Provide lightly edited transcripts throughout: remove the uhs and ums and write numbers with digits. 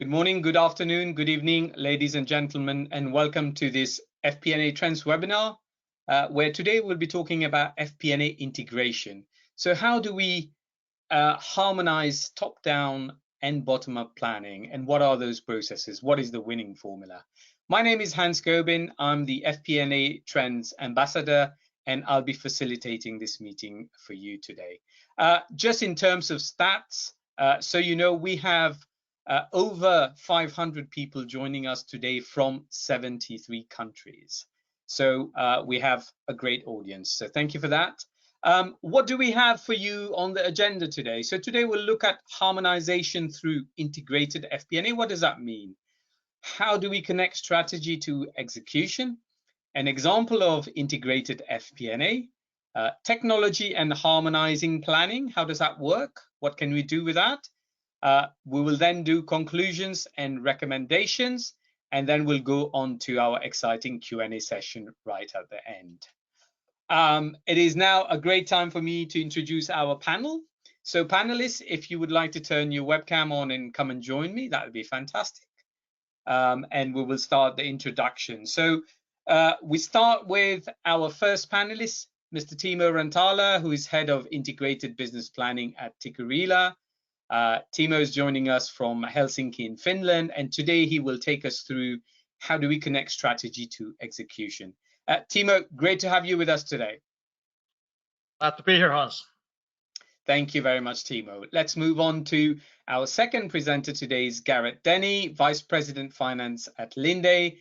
Good morning, good afternoon, good evening, ladies and gentlemen, and welcome to this FP&A Trends webinar, where today we'll be talking about FP&A integration. So how do we harmonize top-down and bottom-up planning, and what are those processes? What is the winning formula? My name is Hans Gobin. I'm the FP&A Trends Ambassador, and I'll be facilitating this meeting for you today. Just in terms of stats, so you know, we have over 500 people joining us today from 73 countries. So we have a great audience. So thank you for that. What do we have for you on the agenda today? So today we'll look at harmonization through integrated FP&A. What does that mean? How do we connect strategy to execution? An example of integrated FP&A. Technology and harmonizing planning. How does that work? What can we do with that? We will then do conclusions and recommendations, and then we'll go on to our exciting Q&A session right at the end. It is now a great time for me to introduce our panel. So panelists, if you would like to turn your webcam on and come and join me, that would be fantastic. And we will start the introduction. So we start with our first panelist, Mr. Timo Rantala, who is Head of Integrated Business Planning at Tikkurila. Timo is joining us from Helsinki in Finland, and today he will take us through how do we connect strategy to execution. Timo, great to have you with us today. Glad to be here, Hans. Thank you very much, Timo. Let's move on to our second presenter today is Garrett Denny, Vice President Finance at Linde,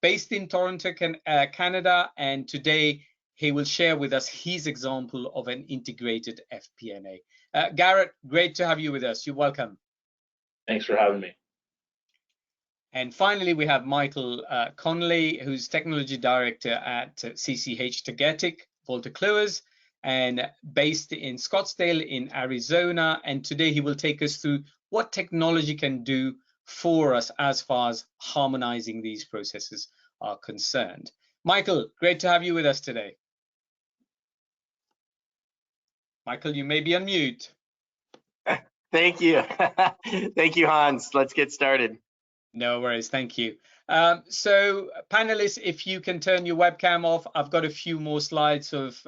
based in Toronto, Canada, and today he will share with us his example of an integrated FP&A. Garrett, great to have you with us. You're welcome. Thanks for having me. And finally, we have Michael Connolly, who's Technology Director at CCH Tagetik, Wolters Kluwer, and based in Scottsdale in Arizona. And today he will take us through what technology can do for us as far as harmonizing these processes are concerned. Michael, great to have you with us today. Michael, you may be on mute. Thank you. Thank you, Hans. Let's get started. No worries. Thank you. So panelists, if you can turn your webcam off, I've got a few more slides of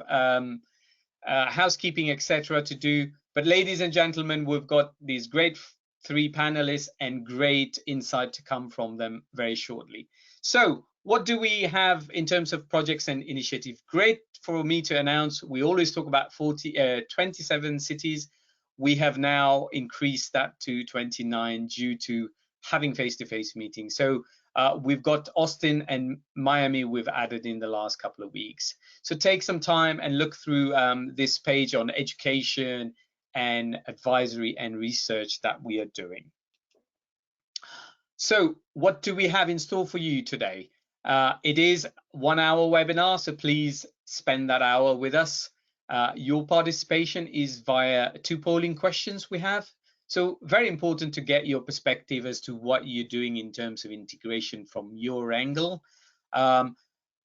housekeeping, etc. to do. But ladies and gentlemen, we've got these great three panelists and great insight to come from them very shortly. So what do we have in terms of projects and initiatives? Great for me to announce. We always talk about 27 cities. We have now increased that to 29 due to having face-to-face meetings. So we've got Austin and Miami we've added in the last couple of weeks. So take some time and look through this page on education and advisory and research that we are doing. So what do we have in store for you today? It is 1 hour webinar, so please spend that hour with us. Your participation is via 2 polling questions we have. So very important to get your perspective as to what you're doing in terms of integration from your angle. There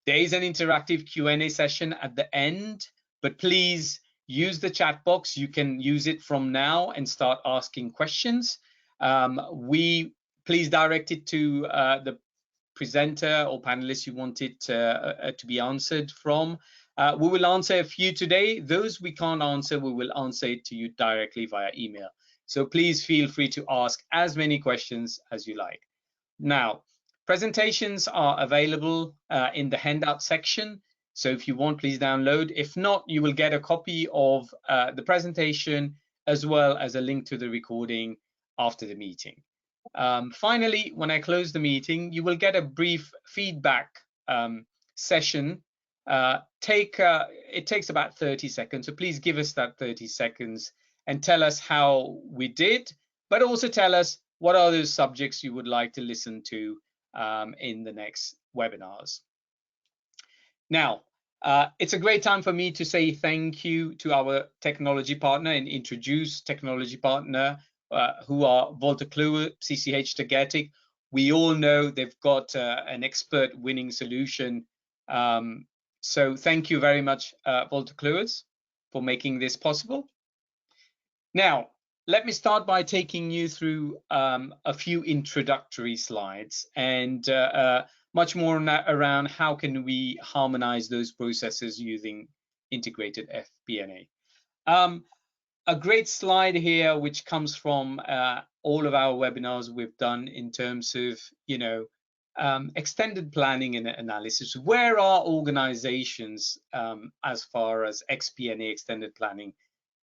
is an interactive Q&A session at the end, but please use the chat box. You can use it from now and start asking questions. Please direct it to the presenter or panelists you want it to be answered from. We will answer a few today. Those we can't answer, we will answer it to you directly via email. So please feel free to ask as many questions as you like. Now, presentations are available in the handout section. So if you want, please download. If not, you will get a copy of the presentation as well as a link to the recording after the meeting. Finally, when I close the meeting, you will get a brief feedback session. It takes about 30 seconds, so please give us that 30 seconds and tell us how we did, but also tell us what are those subjects you would like to listen to in the next webinars. Now, it's a great time for me to say thank you to our technology partner and introduce technology partner who are Wolters Kluwer, CCH Tagetik. We all know they've got an expert winning solution. So thank you very much, Wolters Kluwer, for making this possible. Now, let me start by taking you through a few introductory slides and much more around how can we harmonize those processes using integrated FP&A. A great slide here, which comes from all of our webinars we've done in terms of, extended planning and analysis. Where are organizations as far as XP&A, extended planning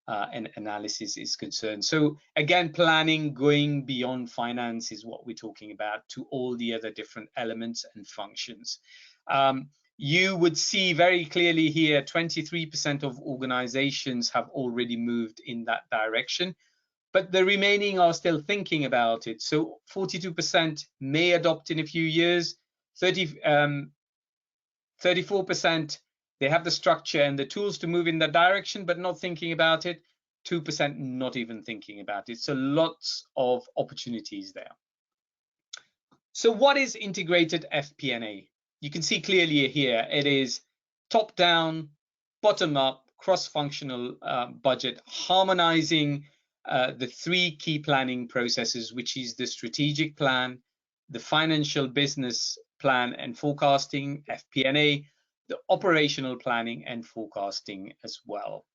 and analysis, is concerned? So again, planning going beyond finance is what we're talking about, to all the other different elements and functions. You would see very clearly here 23% of organizations have already moved in that direction, but the remaining are still thinking about it. So 42% may adopt in a few years, 34% they have the structure and the tools to move in that direction, but not thinking about it, 2% not even thinking about it. So lots of opportunities there. So what is integrated FP&A? You can see clearly here, it is top-down, bottom-up, cross-functional budget, harmonizing the three key planning processes, which is the strategic plan, the financial business plan and forecasting, FP&A, the operational planning and forecasting as well.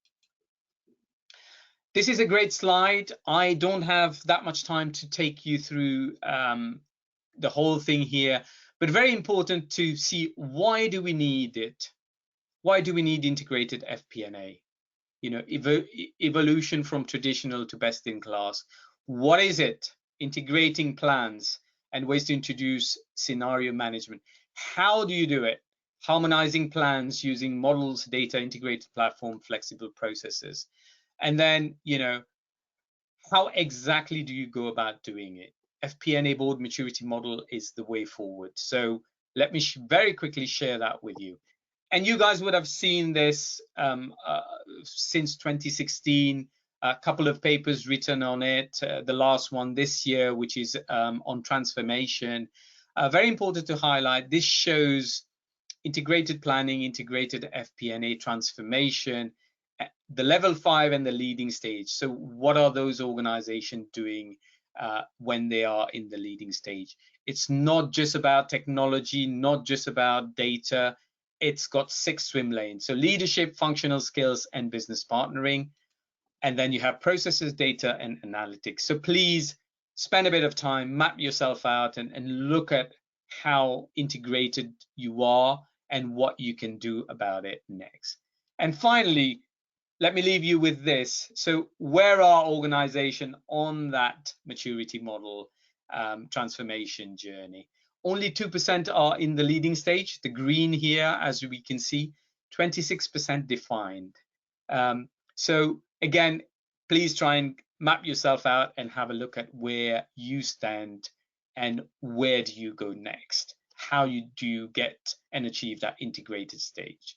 This is a great slide. I don't have that much time to take you through the whole thing here, but very important to see, why do we need it? Why do we need integrated FP&A? Evolution from traditional to best in class. What is it? Integrating plans and ways to introduce scenario management. How do you do it? Harmonizing plans using models, data, integrated platform, flexible processes. And then, how exactly do you go about doing it? FP&A board maturity model is the way forward. So let me very quickly share that with you. And you guys would have seen this since 2016, a couple of papers written on it, the last one this year, which is on transformation. Very important to highlight, this shows integrated planning, integrated FP&A transformation, the level 5 and the leading stage. So what are those organizations doing when they are in the leading stage? It's not just about technology, not just about data. It's got 6 swim lanes. So leadership, functional skills, and business partnering. And then you have processes, data, and analytics. So please spend a bit of time, map yourself out, and look at how integrated you are and what you can do about it next. And finally, let me leave you with this. So where are organizations on that maturity model transformation journey? Only 2% are in the leading stage. The green here, as we can see, 26% defined. So again, please try and map yourself out and have a look at where you stand and where do you go next? How do you get and achieve that integrated stage?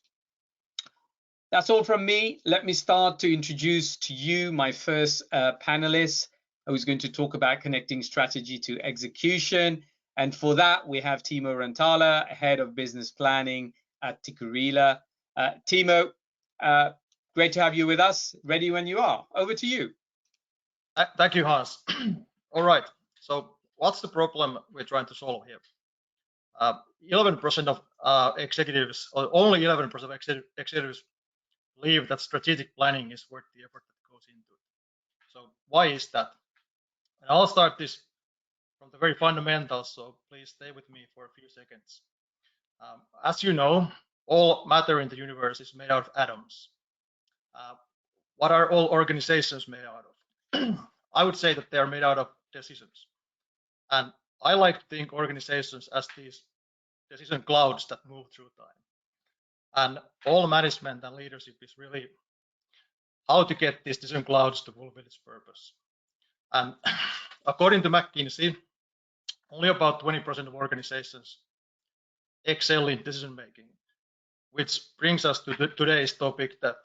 That's all from me. Let me start to introduce to you my first panelist, who's going to talk about connecting strategy to execution. And for that, we have Timo Rantala, Head of Business Planning at Tikkurila. Timo, great to have you with us. Ready when you are. Over to you. Thank you, Hans. All right. So what's the problem we're trying to solve here? 11% of executives, or only 11% of executives, believe that strategic planning is worth the effort that goes into it. So why is that? And I'll start this from the very fundamentals, so please stay with me for a few seconds. As you know, all matter in the universe is made out of atoms. What are all organizations made out of? I would say that they are made out of decisions. And I like to think organizations as these decision clouds that move through time. And all management and leadership is really how to get these decision clouds to fulfill its purpose. And according to McKinsey, only about 20% of organizations excel in decision making, which brings us to today's topic, that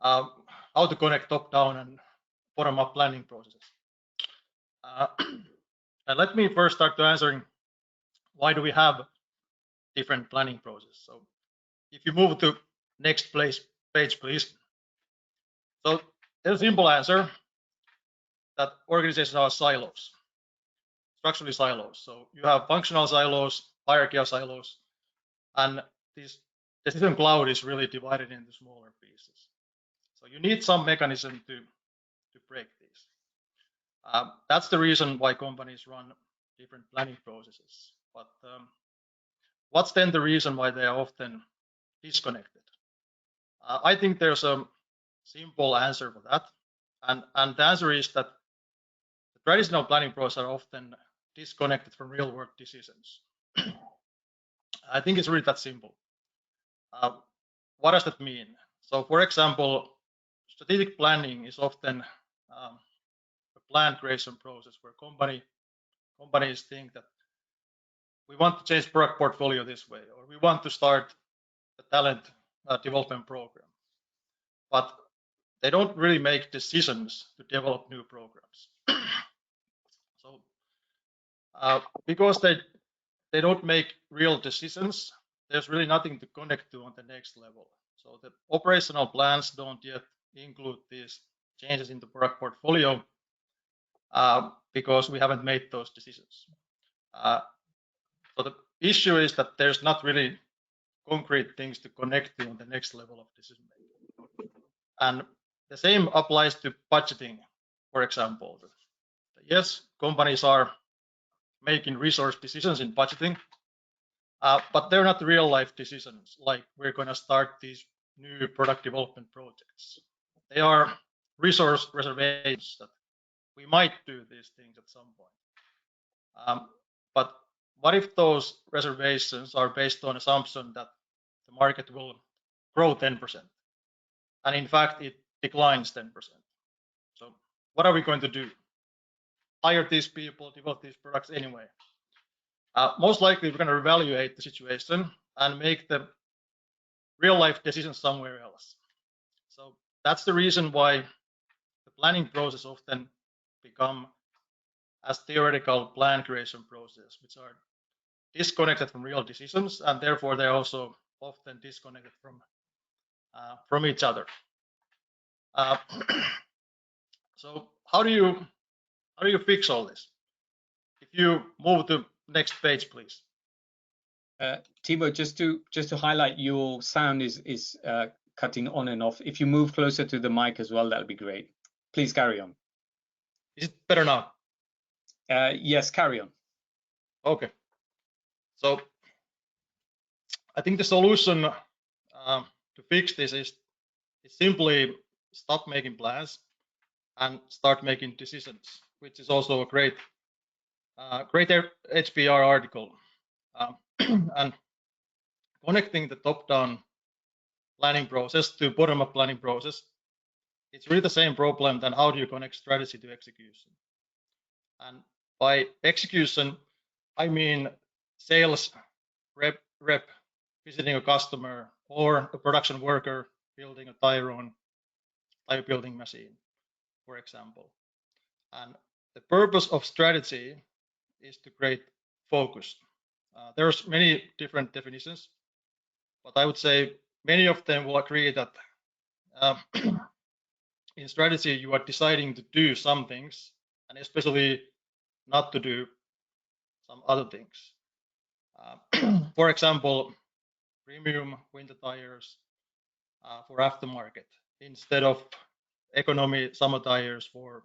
how to connect top-down and bottom-up planning processes. And let me first start to answering why do we have different planning processes. So if you move to next page, please. So there's a simple answer that organizations are silos, structurally silos. So you have functional silos, hierarchical silos, and this decision cloud is really divided into smaller pieces. So you need some mechanism to break these. That's the reason why companies run different planning processes. But what's then the reason why they are often disconnected? I think there's a simple answer for that. And the answer is that the traditional planning processes are often disconnected from real world decisions. I think it's really that simple. What does that mean? So for example, strategic planning is often a plan creation process where companies think that we want to change product portfolio this way, or we want to start a talent development program. But they don't really make decisions to develop new programs. So because they don't make real decisions, there's really nothing to connect to on the next level. So the operational plans don't yet include these changes in the product portfolio because we haven't made those decisions. So the issue is that there's not really concrete things to connect to on the next level of decision making. And the same applies to budgeting, for example. Yes, companies are making resource decisions in budgeting, but they're not real life decisions like we're going to start these new product development projects. They are resource reservations that we might do these things at some point. But what if those reservations are based on assumption that the market will grow 10%, and in fact it declines 10%? So what are we going to do? Hire these people, develop these products anyway? Most likely we're going to evaluate the situation and make the real life decisions somewhere else. So that's the reason why the planning process often become as theoretical plan creation process, which are disconnected from real decisions, and therefore they're also often disconnected from each other. So how do you fix all this? If you move to next page, please. Timo, just to highlight, your sound is cutting on and off. If you move closer to the mic as well, that'd be great. Please carry on. Is it better now? Yes, carry on. Okay. So I think the solution to fix this is simply stop making plans and start making decisions, which is also a great HBR article. And connecting the top-down planning process to bottom-up planning process, it's really the same problem than how do you connect strategy to execution. And by execution, I mean sales rep visiting a customer, or a production worker building a tire building machine, for example. And the purpose of strategy is to create focus. There's many different definitions, but I would say many of them will agree that in strategy you are deciding to do some things, and especially not to do some other things. For example, premium winter tires for aftermarket instead of economy summer tires for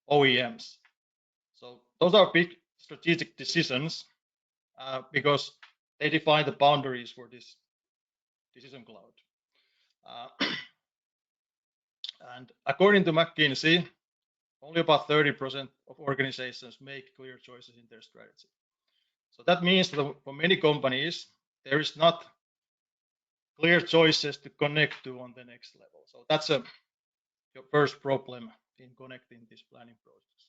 OEMs. So those are big strategic decisions because they define the boundaries for this decision cloud. And according to McKinsey, only about 30% of organizations make clear choices in their strategy. So that means that for many companies, there is not clear choices to connect to on the next level. So that's your first problem in connecting this planning process.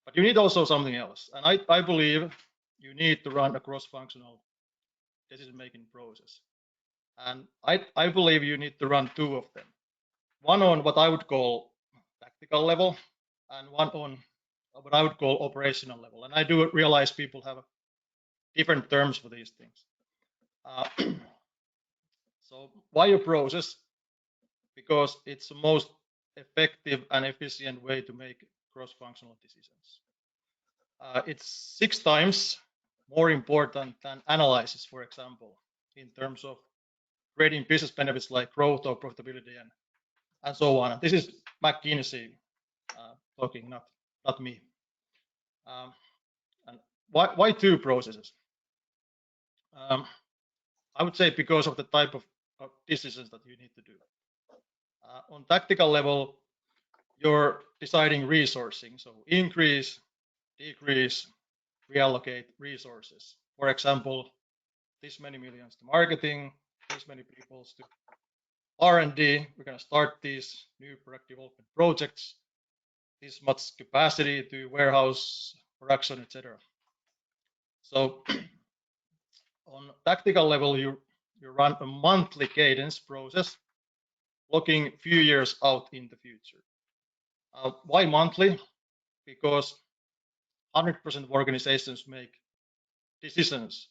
But you need also something else. And I believe you need to run a cross-functional decision-making process. And I believe you need to run two of them. One on what I would call tactical level, and one on what I would call operational level. And I do realize people have different terms for these things. So why a process? Because it's the most effective and efficient way to make cross-functional decisions. It's 6 times more important than analysis, for example, in terms of creating business benefits like growth or profitability and so on. And this is McKinsey talking, not me. And why 2 processes? I would say because of the type of decisions that you need to do. On tactical level, you're deciding resourcing, so increase, decrease, reallocate resources. For example, this many millions to marketing, this many people to R&D. We're going to start these new product development projects, this much capacity to warehouse, production, etc. So on tactical level, you run a monthly cadence process, looking a few years out in the future. Why monthly? Because 100% of organizations make decisions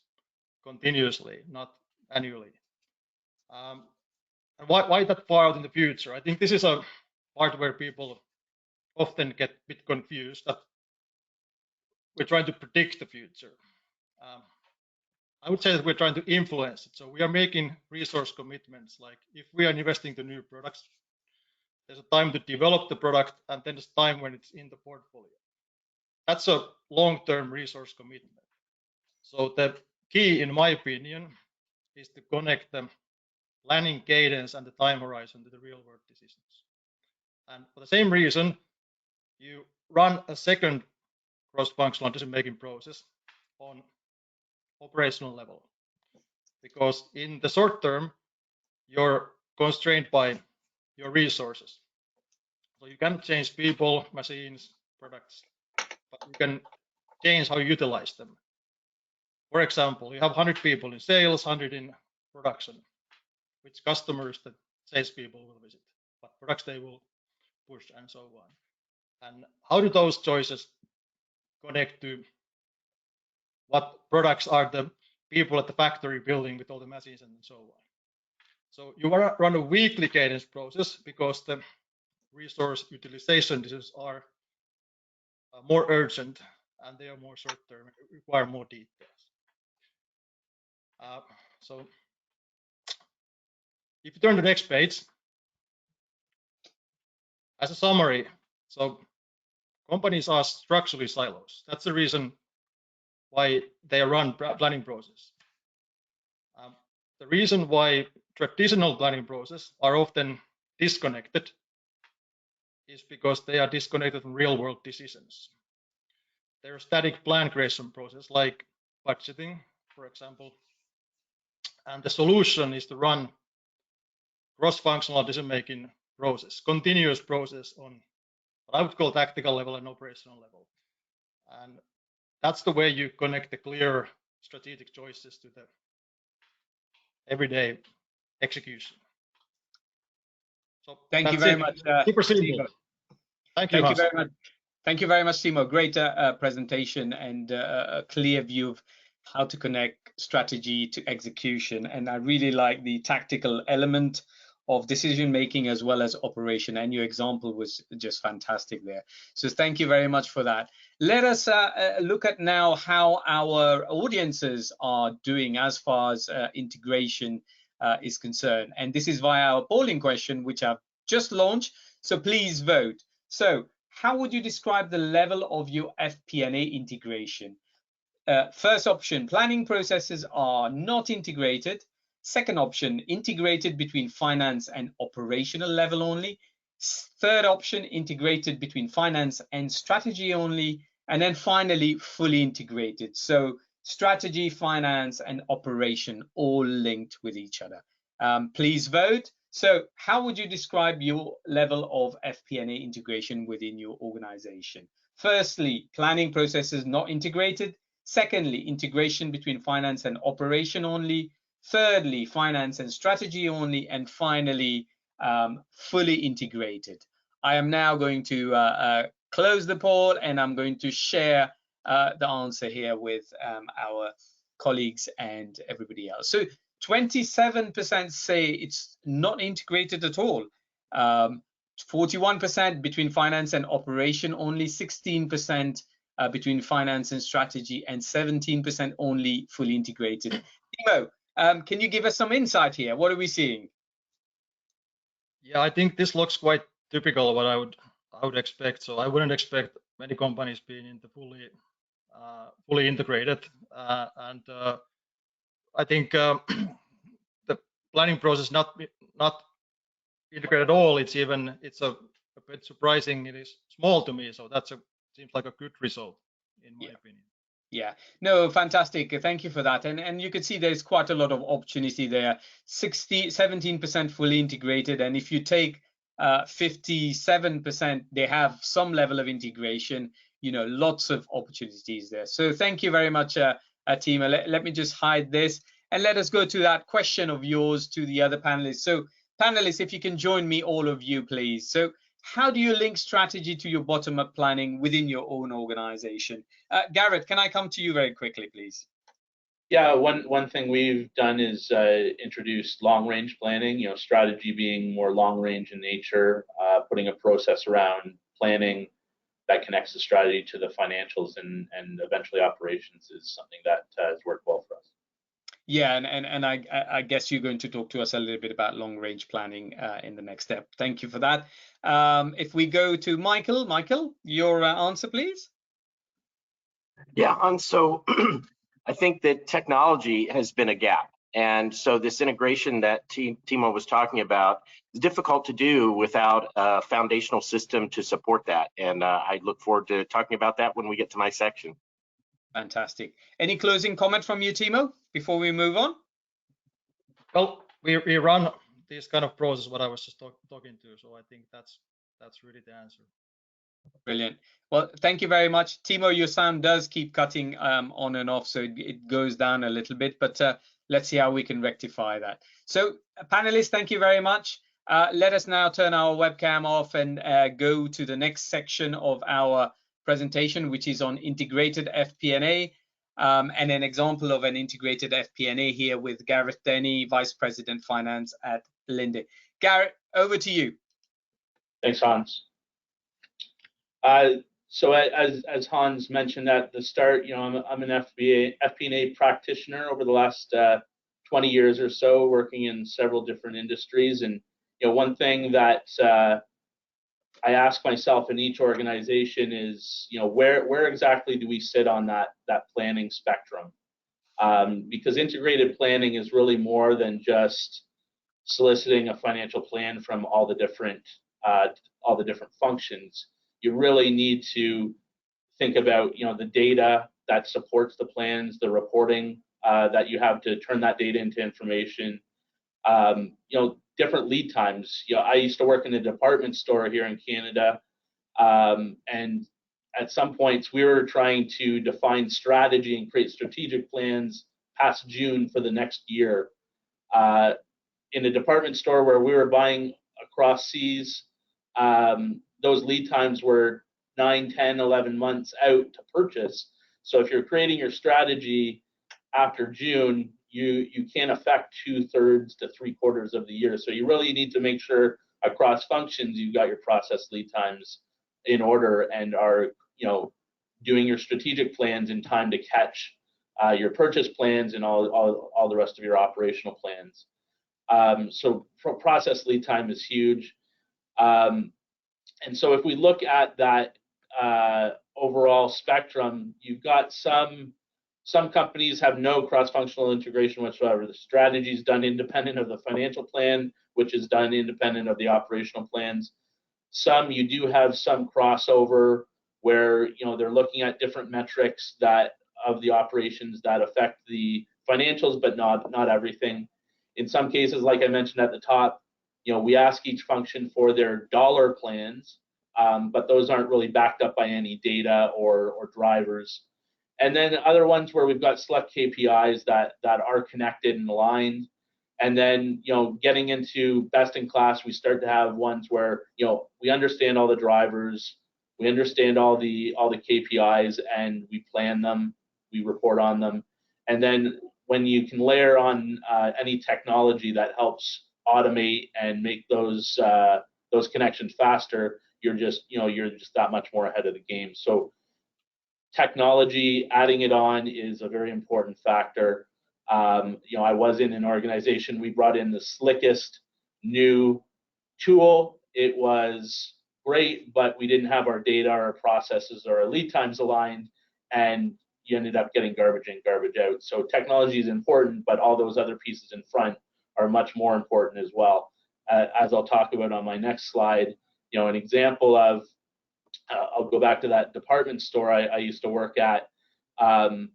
continuously, not annually. And why that far out in the future? I think this is a part where people often get a bit confused, that we're trying to predict the future. I would say that we're trying to influence it. So we are making resource commitments, like if we are investing to new products, there's a time to develop the product, and then there's time when it's in the portfolio. That's a long-term resource commitment. So the key, in my opinion, is to connect the planning cadence and the time horizon to the real-world decisions. And for the same reason, you run a second cross-functional decision-making process on operational level, because in the short term, you're constrained by your resources. So you can't change people, machines, products, but you can change how you utilize them. For example, you have 100 people in sales, 100 in production. Which customers the salespeople will visit, what products they will push, and so on. And how do those choices connect to what products are the people at the factory building with all the machines and so on? So you run a weekly cadence process because the resource utilization decisions are more urgent and they are more short-term, require more details. So if you turn to the next page, as a summary, so companies are structurally silos. That's the reason why they run planning process. The reason why traditional planning processes are often disconnected is because they are disconnected from real-world decisions. They're a static plan creation process like budgeting, for example, and the solution is to run cross-functional decision-making process, continuous process on what I would call tactical level and operational level. And that's the way you connect the clear strategic choices to the everyday execution. So thank you very much. Super simple. Thank you very much. Thank you very much, Timo. Great presentation and a clear view of how to connect strategy to execution. And I really like the tactical element of decision making as well as operation, and your example was just fantastic there. So thank you very much for that. Let us look at now how our audiences are doing as far as integration is concerned, and this is via our polling question which I've just launched, so please vote. So how would you describe the level of your FP&A integration? First option, planning processes are not integrated. Second option, integrated between finance and operational level only. Third option, integrated between finance and strategy only. And then finally, fully integrated. So strategy, finance, and operation all linked with each other. Please vote. So how would you describe your level of FP&A integration within your organization? Firstly, planning processes not integrated. Secondly, integration between finance and operation only. Thirdly, finance and strategy only. And finally, fully integrated. I am now going to close the poll and I'm going to share the answer here with our colleagues and everybody else. So 27% say it's not integrated at all. 41% between finance and operation, only 16% between finance and strategy, and 17% only fully integrated. Timo, can you give us some insight here? What are we seeing? Yeah, I think this looks quite typical of what I would expect. So I wouldn't expect many companies being into fully integrated, and I think the planning process not integrated at all. It's a bit surprising. It is small to me, so seems like a good result in my opinion. Yeah, no, fantastic. Thank you for that. And you can see there's quite a lot of opportunity there. 17% fully integrated, and if you take 57%, they have some level of integration. You know, lots of opportunities there. So thank you very much, Timo. Let me just hide this, and let us go to that question of yours to the other panelists. So panelists, if you can join me, all of you, please. So how do you link strategy to your bottom-up planning within your own organization? Garrett, can I come to you very quickly, please? Yeah, one thing we've done is introduce long-range planning. You know, strategy being more long-range in nature, putting a process around planning that connects the strategy to the financials and eventually operations is something that has worked well for us. Yeah, and I guess you're going to talk to us a little bit about long-range planning in the next step. Thank you for that. If we go to Michael, your answer, please. Yeah, Hans, so I think that technology has been a gap. And so this integration that Timo was talking about is difficult to do without a foundational system to support that. And I look forward to talking about that when we get to my section. Fantastic. Any closing comment from you, Timo, before we move on? Well, we run this kind of process, what I was just talking to. So I think that's really the answer. Brilliant. Well, thank you very much. Timo, your sound does keep cutting on and off, so it goes down a little bit, but let's see how we can rectify that. So panelists, thank you very much. Let us now turn our webcam off and go to the next section of our presentation, which is on integrated FP&A, and an example of an integrated FP&A here with Gareth Denny, Vice President Finance at Linde. Gareth, over to you. Thanks, Hans. So as Hans mentioned at the start, you know, I'm an FP&A practitioner over the last 20 years or so, working in several different industries. And you know, one thing that I ask myself in each organization is, you know, where exactly do we sit on that planning spectrum? Because integrated planning is really more than just soliciting a financial plan from all the different functions. You really need to think about, you know, the data that supports the plans, the reporting that you have to turn that data into information. You know, different lead times. You know, I used to work in a department store here in Canada, and at some points we were trying to define strategy and create strategic plans past June for the next year. In a department store where we were buying across seas, those lead times were 9, 10, 11 months out to purchase. So if you're creating your strategy after June, you can't affect 2/3 to 3/4 of the year. So you really need to make sure across functions you've got your process lead times in order and are, you know, doing your strategic plans in time to catch your purchase plans and all the rest of your operational plans. So process lead time is huge. And so if we look at that overall spectrum, you've got some companies have no cross-functional integration whatsoever. The strategy is done independent of the financial plan, which is done independent of the operational plans. Some you do have some crossover where, you know, they're looking at different metrics that of the operations that affect the financials, but not everything. In some cases, like I mentioned at the top, you know, we ask each function for their dollar plans, but those aren't really backed up by any data or drivers. And then other ones where we've got select KPIs that are connected and aligned. And then, you know, getting into best in class, we start to have ones where, you know, we understand all the drivers, we understand all the KPIs, and we plan them, we report on them. And then when you can layer on any technology that helps automate and make those those connections faster, you're just that much more ahead of the game. So technology, adding it on is a very important factor. I was in an organization, we brought in the slickest new tool. It was great, but we didn't have our data, our processes, or our lead times aligned, and you ended up getting garbage in, garbage out. So technology is important, but all those other pieces in front are much more important as well. As I'll talk about on my next slide, an example of, I'll go back to that department store I used to work at. The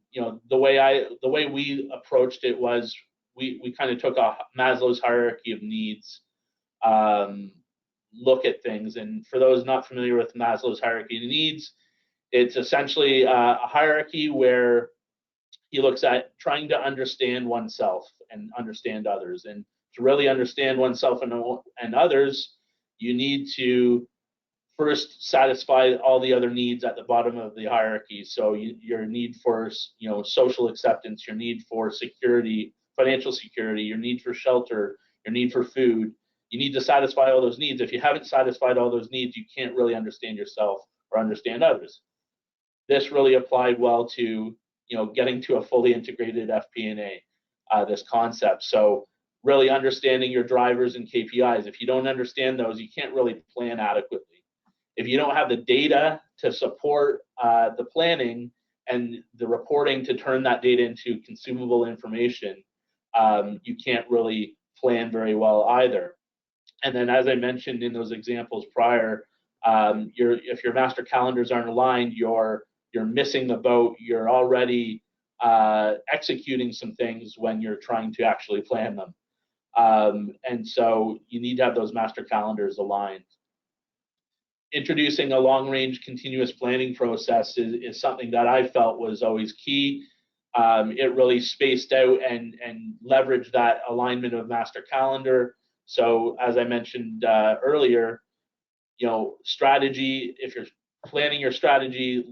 way we approached it was we kind of took a Maslow's hierarchy of needs look at things. And for those not familiar with Maslow's hierarchy of needs, it's essentially a hierarchy where he looks at trying to understand oneself and understand others. And to really understand oneself and others, you need to first satisfy all the other needs at the bottom of the hierarchy. So your need for social acceptance, your need for security, financial security, your need for shelter, your need for food. You need to satisfy all those needs. If you haven't satisfied all those needs, you can't really understand yourself or understand others. This really applied well to getting to a fully integrated FP&A, this concept. So really understanding your drivers and KPIs. If you don't understand those, you can't really plan adequately. If you don't have the data to support the planning and the reporting to turn that data into consumable information, you can't really plan very well either. And then, as I mentioned in those examples prior, if your master calendars aren't aligned, you're missing the boat. You're already executing some things when you're trying to actually plan them. And so you need to have those master calendars aligned. Introducing a long-range continuous planning process is something that I felt was always key. It really spaced out and leveraged that alignment of master calendar. So as I mentioned earlier, strategy, if you're planning your strategy,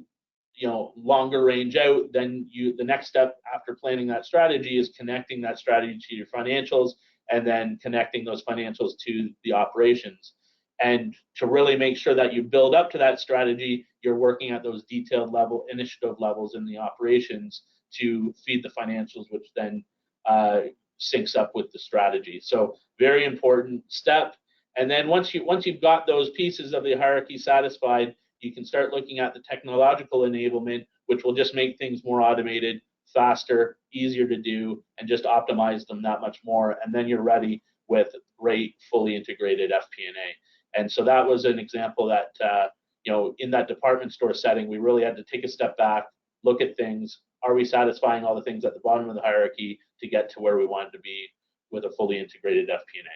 longer range out, then the next step after planning that strategy is connecting that strategy to your financials and then connecting those financials to the operations. And to really make sure that you build up to that strategy, you're working at those detailed level, initiative levels in the operations to feed the financials, which then syncs up with the strategy. So very important step. And then once you've got those pieces of the hierarchy satisfied, you can start looking at the technological enablement, which will just make things more automated, faster, easier to do, and just optimize them that much more. And then you're ready with great, fully integrated FP&A. And so that was an example that, in that department store setting, we really had to take a step back, look at things. Are we satisfying all the things at the bottom of the hierarchy to get to where we wanted to be with a fully integrated FP&A?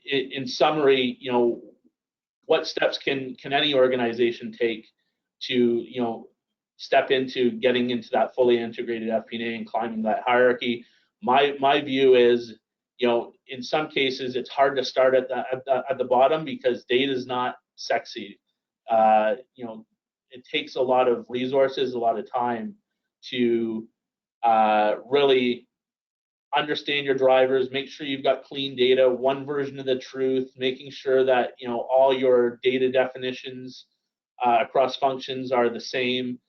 In summary, what steps can any organization take to step into getting into that fully integrated FP&A and climbing that hierarchy? My view is, in some cases it's hard to start at the bottom because data is not sexy. It takes a lot of resources, a lot of time to really understand your drivers, make sure you've got clean data, one version of the truth, making sure that all your data definitions across functions are the same.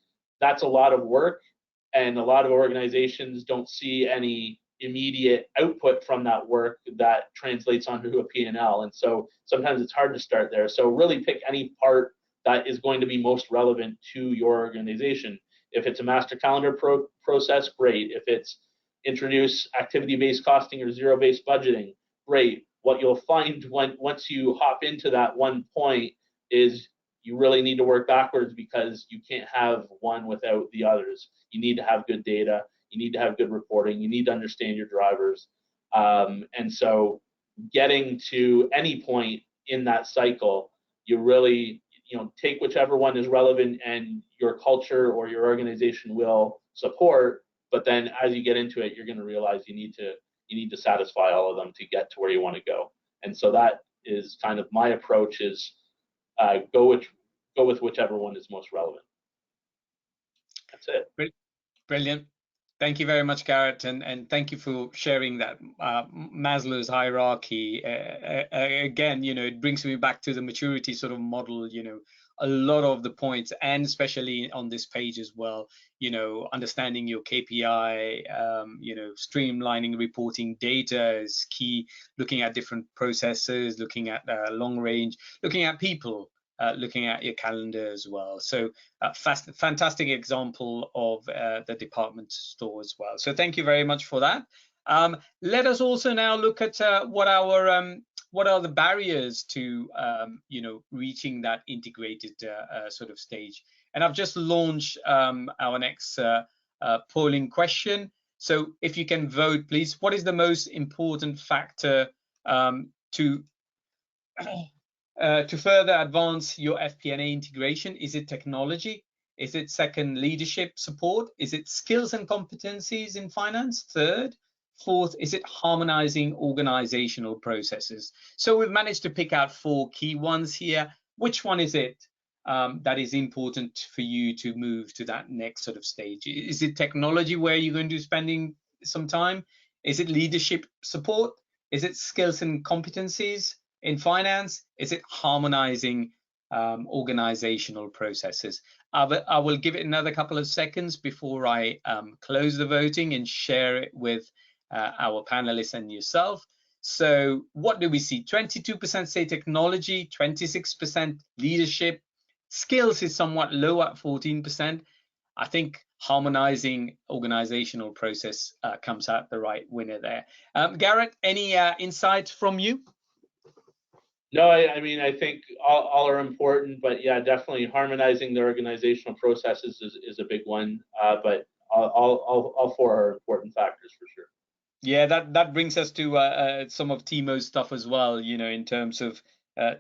That's a lot of work, and a lot of organizations don't see any immediate output from that work that translates onto a P&L. And so sometimes it's hard to start there. So really pick any part that is going to be most relevant to your organization. If it's a master calendar process, great. If it's introduce activity-based costing or zero-based budgeting, great. What you'll find once you hop into that one point is you really need to work backwards because you can't have one without the others. You need to have good data. You need to have good reporting. You need to understand your drivers. And so getting to any point in that cycle, you really take whichever one is relevant and your culture or your organization will support. But then as you get into it, you're going to realize you need to satisfy all of them to get to where you want to go. And so that is kind of my approach, is go with whichever one is most relevant. That's it. Brilliant. Thank you very much, Garrett, and thank you for sharing that Maslow's hierarchy. Again, it brings me back to the maturity sort of model. A lot of the points, and especially on this page as well, understanding your KPI, streamlining reporting data is key, looking at different processes, looking at long range, looking at people, looking at your calendar as well. So fantastic example of the department store as well. So thank you very much for that. Let us also now look at what are the barriers to reaching that integrated sort of stage. And I've just launched our next polling question. So if you can vote, please. What is the most important factor to further advance your FP&A integration? Is it technology? Is it second, leadership support? Is it skills and competencies in finance? Third, fourth, is it harmonizing organizational processes? So we've managed to pick out 4 key ones here. Which one is it that is important for you to move to that next sort of stage? Is it technology where you're going to be spending some time? Is it leadership support? Is it skills and competencies in finance? Is it harmonizing organizational processes? I will give it another couple of seconds before I close the voting and share it with our panelists and yourself. So what do we see? 22% say technology, 26% leadership. Skills is somewhat low at 14%. I think harmonizing organizational process comes out the right winner there. Garrett, any insights from you? No, I mean, I think all are important, but yeah, definitely harmonizing the organizational processes is a big one. But all 4 are important factors for sure. Yeah, that brings us to some of Timo's stuff as well, in terms of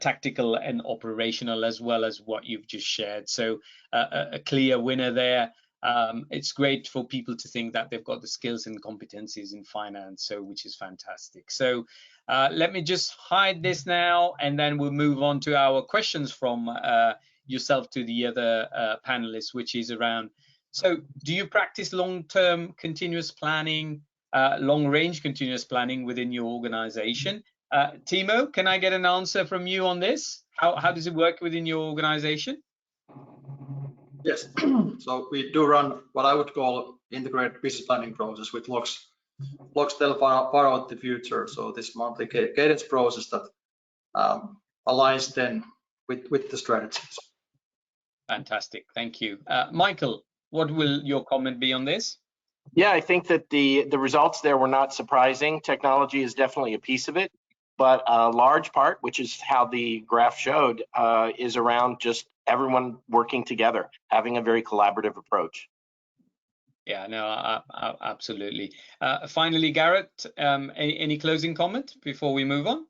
tactical and operational, as well as what you've just shared. So a clear winner there. It's great for people to think that they've got the skills and competencies in finance, so which is fantastic. So let me just hide this now, and then we'll move on to our questions from yourself to the other panelists, which is around, so do you practice long-term continuous planning, long-range continuous planning within your organization? Timo, can I get an answer from you on this? How does it work within your organization? Yes, so we do run what I would call integrated business planning process, which looks far out the future. So this monthly cadence process that aligns then with the strategies. Fantastic, thank you. Michael, what will your comment be on this? Yeah, I think that the results there were not surprising. Technology is definitely a piece of it, but a large part, which is how the graph showed, is around just everyone working together, having a very collaborative approach. Yeah, no, absolutely. Finally, Garrett, any closing comment before we move on?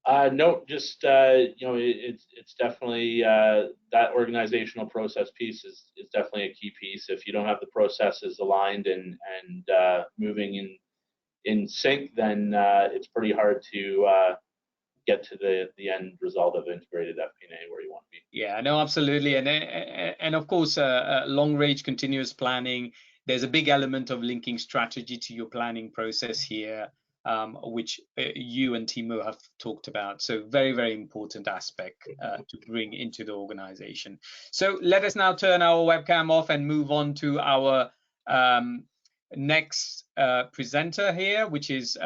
No, just it's definitely that organizational process piece is definitely a key piece. If you don't have the processes aligned and moving in sync, then it's pretty hard to get to the end result of integrated FP&A where you want to be. Yeah, no, absolutely, and of course, long-range continuous planning. There's a big element of linking strategy to your planning process here, which you and Timo have talked about. So very, very important aspect to bring into the organization. So let us now turn our webcam off and move on to our next presenter here, which is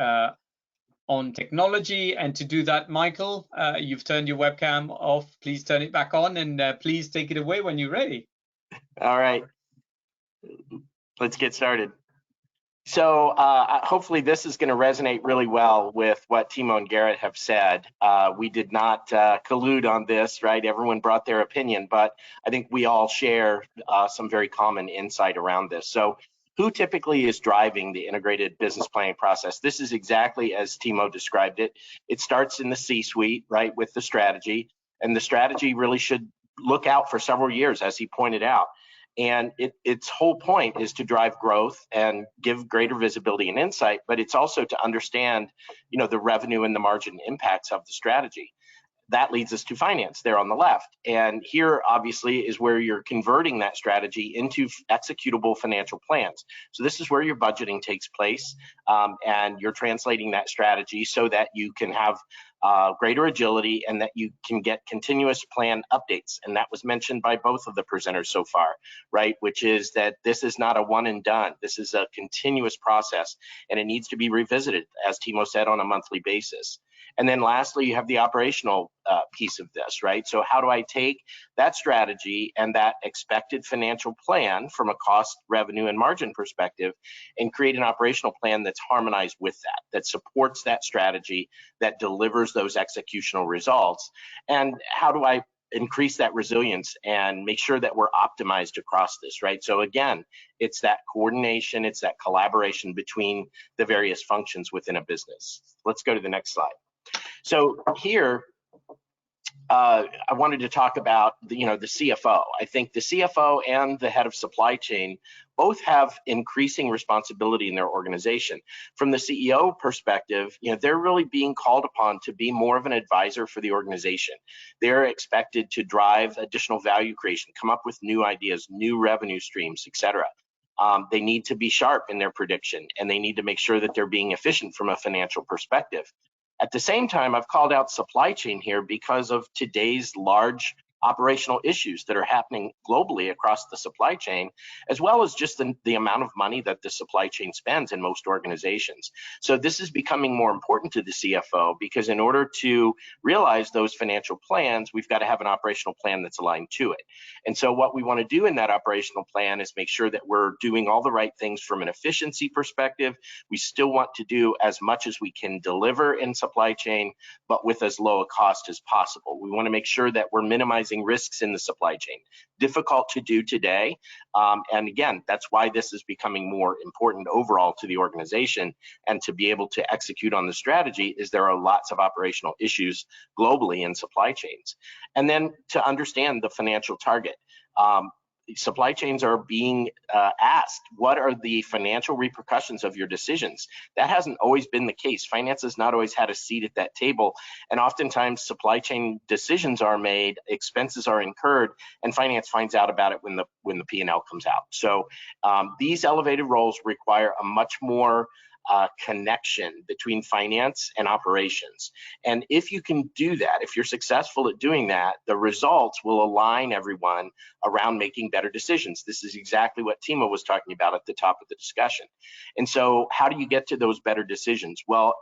on technology. And to do that, Michael, you've turned your webcam off. Please turn it back on, and please take it away when you're ready. All right, let's get started. So hopefully this is going to resonate really well with what Timo and Garrett have said. We did not collude on this, right? Everyone brought their opinion, but I think we all share some very common insight around this. So who typically is driving the integrated business planning process? This is exactly as Timo described it. It starts in the C-suite, right, with the strategy, and the strategy really should look out for several years, as he pointed out. And its whole point is to drive growth and give greater visibility and insight, but it's also to understand, the revenue and the margin impacts of the strategy. that leads us to finance there on the left. And here obviously is where you're converting that strategy into executable financial plans. So this is where your budgeting takes place, and you're translating that strategy so that you can have greater agility and that you can get continuous plan updates. And that was mentioned by both of the presenters so far, right? Which is that this is not a one and done. This is a continuous process, and it needs to be revisited, as Timo said, on a monthly basis. And then lastly, you have the operational piece of this, right? So how do I take that strategy and that expected financial plan from a cost, revenue, and margin perspective and create an operational plan that's harmonized with that, that supports that strategy, that delivers those executional results? And how do I increase that resilience and make sure that we're optimized across this, right? So again, it's that coordination, it's that collaboration between the various functions within a business. Let's go to the next slide. So here, I wanted to talk about the CFO. I think the CFO and the head of supply chain both have increasing responsibility in their organization. From the CEO perspective, they're really being called upon to be more of an advisor for the organization. They're expected to drive additional value creation, come up with new ideas, new revenue streams, etc. They need to be sharp in their prediction, and they need to make sure that they're being efficient from a financial perspective. At the same time, I've called out supply chain here because of today's large operational issues that are happening globally across the supply chain, as well as just the amount of money that the supply chain spends in most organizations. So this is becoming more important to the CFO because in order to realize those financial plans, we've got to have an operational plan that's aligned to it. And so what we want to do in that operational plan is make sure that we're doing all the right things from an efficiency perspective. We still want to do as much as we can deliver in supply chain, but with as low a cost as possible. We want to make sure that we're minimizing risks in the supply chain. Difficult to do today. And again, that's why this is becoming more important overall to the organization, and to be able to execute on the strategy is there are lots of operational issues globally in supply chains. And then to understand the financial target. Supply chains are being asked, what are the financial repercussions of your decisions? That hasn't always been the case. Finance has not always had a seat at that table, and oftentimes supply chain decisions are made, expenses are incurred, and finance finds out about it when the P&L comes out. So these elevated roles require a much more connection between finance and operations. And if you can do that, if you're successful at doing that, the results will align everyone around making better decisions. This is exactly what Timo was talking about at the top of the discussion. And so how do you get to those better decisions? Well,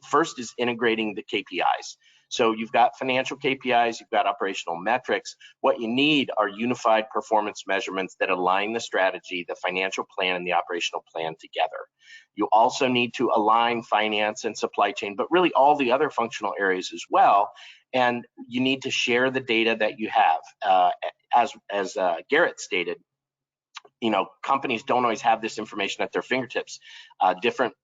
first is integrating the KPIs. So you've got financial KPIs, you've got operational metrics. What you need are unified performance measurements that align the strategy, the financial plan, and the operational plan together. You also need to align finance and supply chain, but really all the other functional areas as well. And you need to share the data that you have. As Garrett stated, companies don't always have this information at their fingertips. Different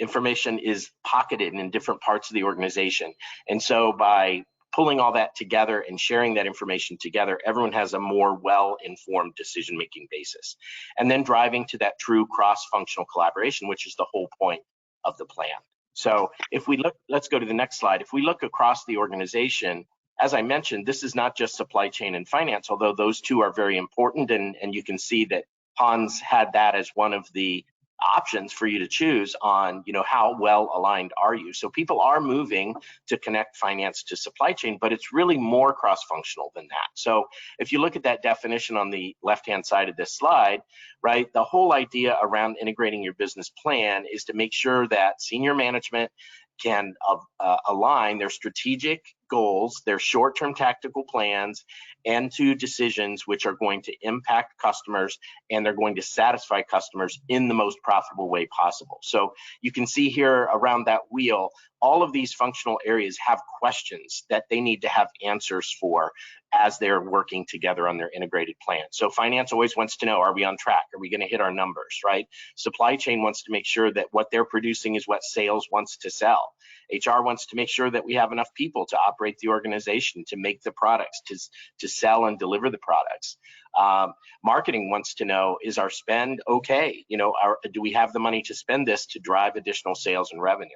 information is pocketed in different parts of the organization. And so by pulling all that together and sharing that information together, everyone has a more well-informed decision-making basis. And then driving to that true cross-functional collaboration, which is the whole point of the plan. So if we look, let's go to the next slide. If we look across the organization, as I mentioned, this is not just supply chain and finance, although those two are very important. And you can see that Hans had that as one of the options for you to choose on, how well aligned are you? So people are moving to connect finance to supply chain, but it's really more cross-functional than that. So if you look at that definition on the left-hand side of this slide, right, the whole idea around integrating your business plan is to make sure that senior management can align their strategic goals, their short-term tactical plans, and to decisions which are going to impact customers and they're going to satisfy customers in the most profitable way possible. So you can see here around that wheel, all of these functional areas have questions that they need to have answers for as they're working together on their integrated plan. So finance always wants to know, are we on track? Are we going to hit our numbers, right? Supply chain wants to make sure that what they're producing is what sales wants to sell. HR wants to make sure that we have enough people to operate the organization, to make the products, to sell and deliver the products. Marketing wants to know, is our spend okay? You know, do we have the money to spend this to drive additional sales and revenue?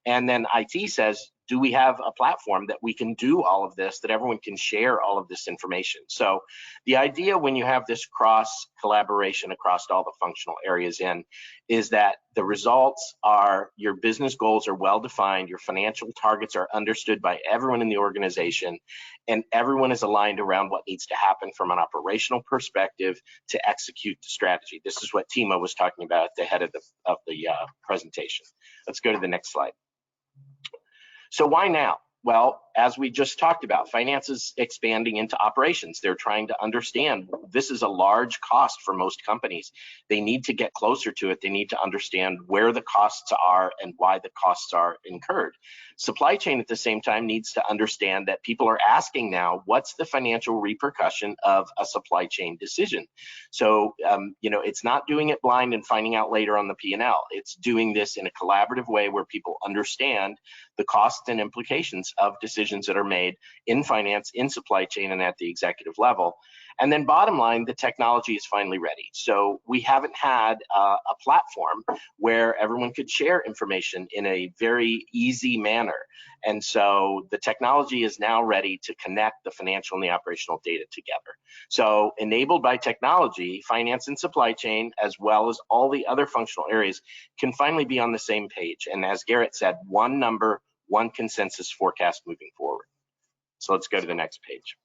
And then IT says, do we have a platform that we can do all of this, that everyone can share all of this information? So the idea when you have this cross collaboration across all the functional areas is that the results are, your business goals are well defined, your financial targets are understood by everyone in the organization, and everyone is aligned around what needs to happen from an operational perspective to execute the strategy. This is what Timo was talking about at the head of the presentation. Let's go to the next slide. So why now? Well, as we just talked about, finance is expanding into operations. They're trying to understand this is a large cost for most companies. They need to get closer to it. They need to understand where the costs are and why the costs are incurred. Supply chain at the same time needs to understand that people are asking now, what's the financial repercussion of a supply chain decision? So, you know, it's not doing it blind and finding out later on the P&L. It's doing this in a collaborative way where people understand the costs and implications of decisions that are made in finance, in supply chain, and at the executive level. And then bottom line, the technology is finally ready. So we haven't had a platform where everyone could share information in a very easy manner. And so the technology is now ready to connect the financial and the operational data together. So enabled by technology, finance and supply chain, as well as all the other functional areas, can finally be on the same page. And as Garrett said, one number, one consensus forecast moving forward. So let's go to the next page.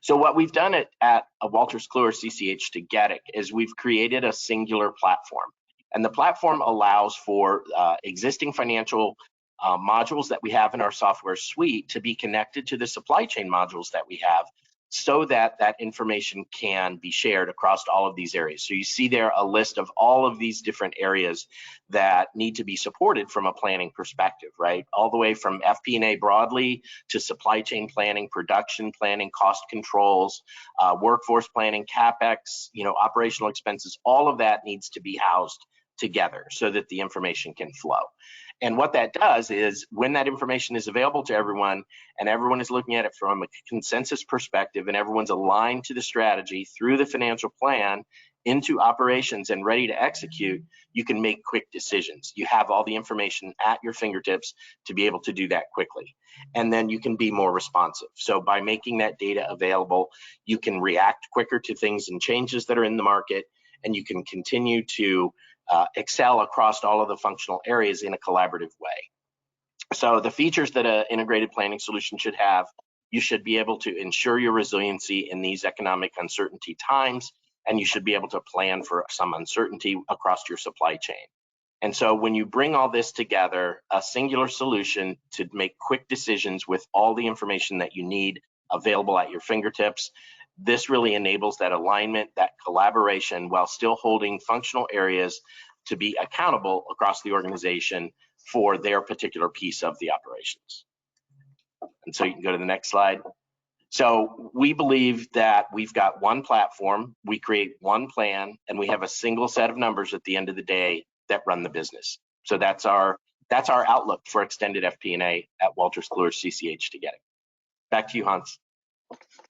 So what we've done at Wolters Kluwer CCH Tagetik is we've created a singular platform. And the platform allows for existing financial modules that we have in our software suite to be connected to the supply chain modules that we have, so that that information can be shared across all of these areas. So you see there a list of all of these different areas that need to be supported from a planning perspective, right? All the way from FP&A broadly to supply chain planning, production planning, cost controls, workforce planning, CapEx, you know, operational expenses, all of that needs to be housed together so that the information can flow. And what that does is when that information is available to everyone and everyone is looking at it from a consensus perspective and everyone's aligned to the strategy through the financial plan into operations and ready to execute, you can make quick decisions. You have all the information at your fingertips to be able to do that quickly. And then you can be more responsive. So by making that data available, you can react quicker to things and changes that are in the market, and you can continue to excel across all of the functional areas in a collaborative way. So the features that an integrated planning solution should have, you should be able to ensure your resiliency in these economic uncertainty times, and you should be able to plan for some uncertainty across your supply chain. And so when you bring all this together, a singular solution to make quick decisions with all the information that you need available at your fingertips, this really enables that alignment, that collaboration, while still holding functional areas to be accountable across the organization for their particular piece of the operations. And so you can go to the next slide. So we believe that we've got one platform, we create one plan, and we have a single set of numbers at the end of the day that run the business. So that's our outlook for extended FP&A at Wolters Kluwer CCH Tagetik. Back to you, Hans.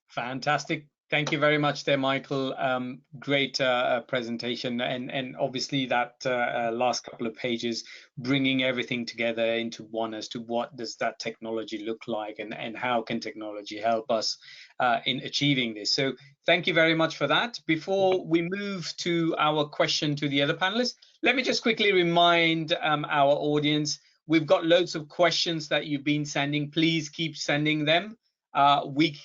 Fantastic. Thank you very much there, Michael. Great presentation, and obviously that last couple of pages, bringing everything together into one as to what does that technology look like, and how can technology help us in achieving this. So thank you very much for that. Before we move to our question to the other panelists, let me just quickly remind our audience, we've got loads of questions that you've been sending. Please keep sending them. We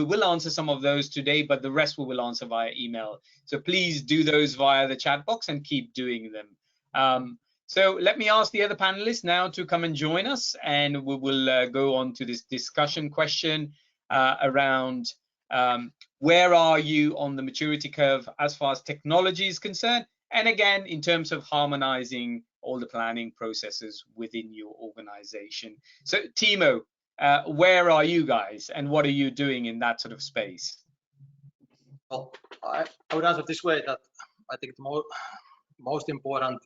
will answer some of those today, but the rest we will answer via email. So please do those via the chat box and keep doing them. So let me ask the other panelists now to come and join us, and we will go on to this discussion question around where are you on the maturity curve as far as technology is concerned, and again, in terms of harmonizing all the planning processes within your organization. So Timo, where are you guys, and what are you doing in that sort of space? Well, I would answer this way, that I think the most important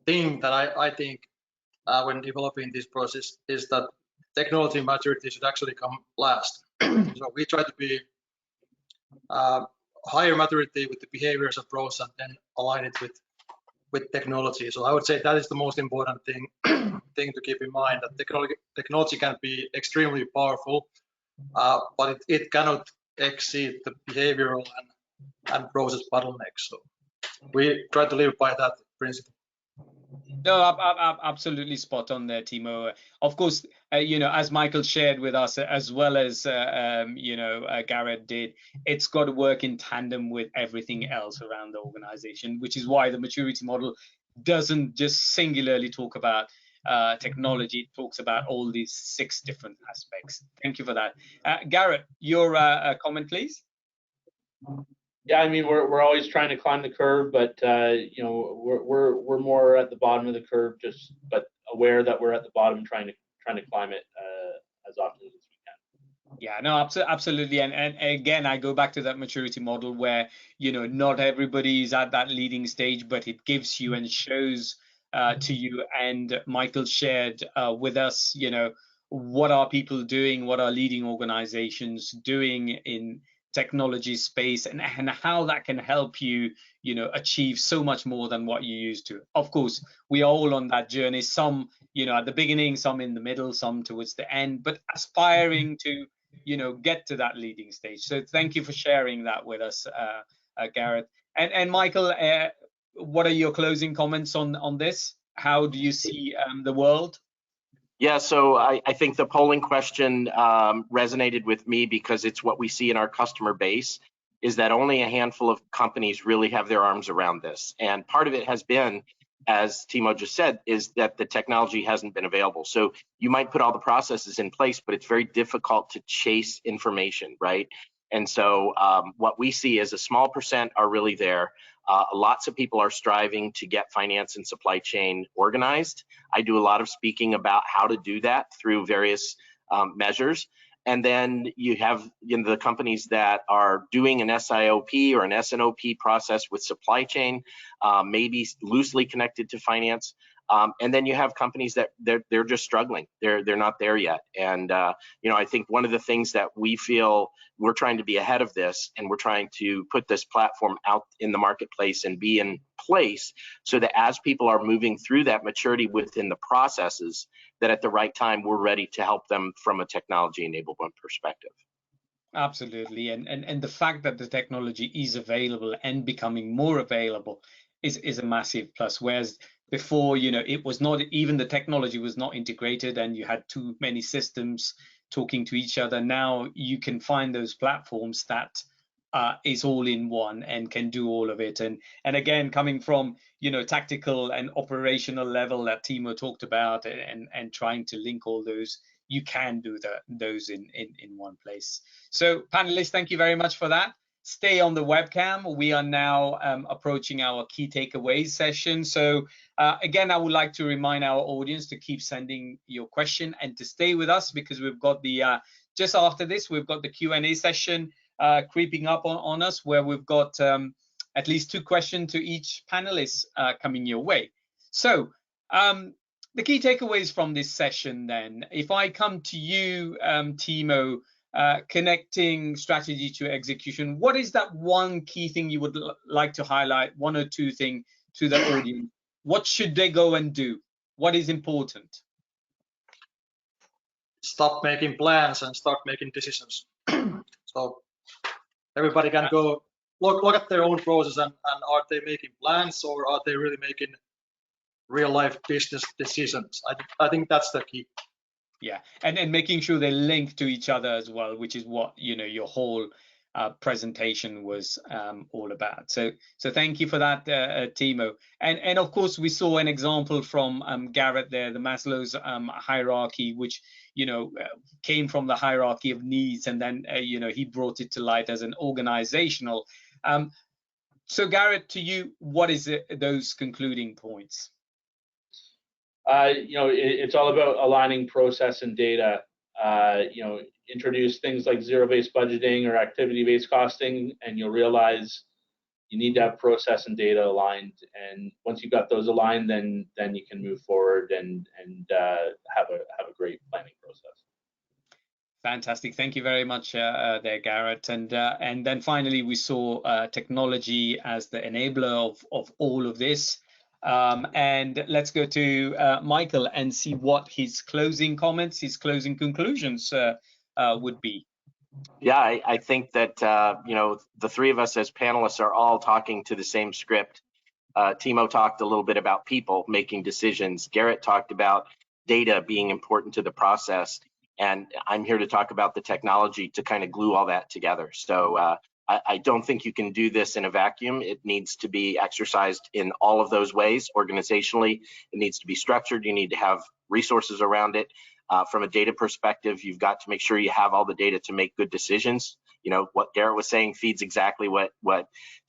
thing that I think when developing this process is that technology maturity should actually come last. So we try to be higher maturity with the behaviors approach and then align it with technology. So I would say that is the most important thing to keep in mind, that technology can be extremely powerful, but it cannot exceed the behavioral and process bottlenecks. So we try to live by that principle. No, absolutely spot on there, Timo. Of course, as Michael shared with us, as well as Garrett did, it's got to work in tandem with everything else around the organization, which is why the maturity model doesn't just singularly talk about technology. It talks about all these 6 different aspects. Thank you for that. Garrett, your comment, please. Yeah, I mean, we're always trying to climb the curve, but we're more at the bottom of the curve, but aware that we're at the bottom, trying to climb it as often as we can. Yeah, no, absolutely. And again, I go back to that maturity model where not everybody is at that leading stage, but it gives you and shows to you. And Michael shared with us, what are people doing, what are leading organizations doing in technology space, and how that can help you achieve so much more than what you used to. Of course, we are all on that journey, some at the beginning, some in the middle, some towards the end, but aspiring to get to that leading stage. So thank you for sharing that with us, Garrett. And Michael, what are your closing comments on this? How do you see the world? Yeah, so I think the polling question resonated with me because it's what we see in our customer base, is that only a handful of companies really have their arms around this. And part of it has been, as Timo just said, is that the technology hasn't been available. So you might put all the processes in place, but it's very difficult to chase information, right? And so what we see is a small percent are really there. Lots of people are striving to get finance and supply chain organized. I do a lot of speaking about how to do that through various measures. And then you have the companies that are doing an SIOP or an SNOP process with supply chain, maybe loosely connected to finance. And then you have companies that they're just struggling. They're not there yet. And I think one of the things that we feel, we're trying to be ahead of this, and we're trying to put this platform out in the marketplace and be in place so that as people are moving through that maturity within the processes, that at the right time we're ready to help them from a technology enablement perspective. Absolutely, and the fact that the technology is available and becoming more available is a massive plus. Whereas before, it was not, even the technology was not integrated, and you had too many systems talking to each other. Now you can find those platforms that is all in one and can do all of it. And again, coming from tactical and operational level that Timo talked about, and trying to link all those, you can do those in one place. So panelists, thank you very much for that. Stay on the webcam. We are now approaching our key takeaways session. So again, I would like to remind our audience to keep sending your question and to stay with us, because we've got the just after this, we've got the Q&A session creeping up on us, where we've got at least 2 questions to each panelist coming your way. So the key takeaways from this session then, if I come to you, Timo, connecting strategy to execution, what is that one key thing you would like to highlight, 1 or 2 things to the audience? What should they go and do? What is important? Stop making plans and start making decisions. So everybody can go look at their own process, and are they making plans, or are they really making real life business decisions? I think that's the key. Yeah, and making sure they link to each other as well, which is what your whole presentation was all about. So thank you for that, Timo. And of course, we saw an example from Garrett there, the Maslow's hierarchy, which came from the hierarchy of needs, and then he brought it to light as an organizational. So Garrett, to you, what is those concluding points? It's all about aligning process and data. Introduce things like zero-based budgeting or activity-based costing, and you'll realize you need to have process and data aligned. And once you've got those aligned, then you can move forward and have a great planning process. Fantastic. Thank you very much there, Garrett. And then finally, we saw technology as the enabler of all of this. And let's go to Michael and see what his closing comments, his closing conclusions would be. Yeah, I think that the three of us as panelists are all talking to the same script. Timo talked a little bit about people making decisions. Garrett talked about data being important to the process. And I'm here to talk about the technology to kind of glue all that together. So I don't think you can do this in a vacuum. It needs to be exercised in all of those ways. Organizationally, it needs to be structured. You need to have resources around it. From a data perspective, you've got to make sure you have all the data to make good decisions. What Garrett was saying feeds exactly what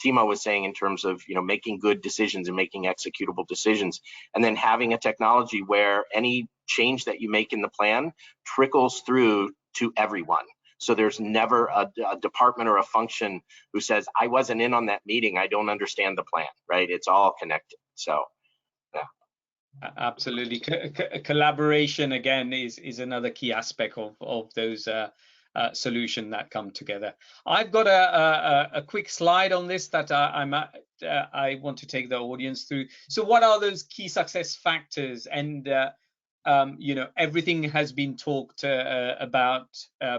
Timo was saying in terms of making good decisions and making executable decisions, and then having a technology where any change that you make in the plan trickles through to everyone. So there's never a department or a function who says, I wasn't in on that meeting, I don't understand the plan, right? It's all connected. So yeah. Absolutely. Collaboration again is another key aspect of those solutions that come together. I've got a quick slide on this that I want to take the audience through. So what are those key success factors? And everything has been talked about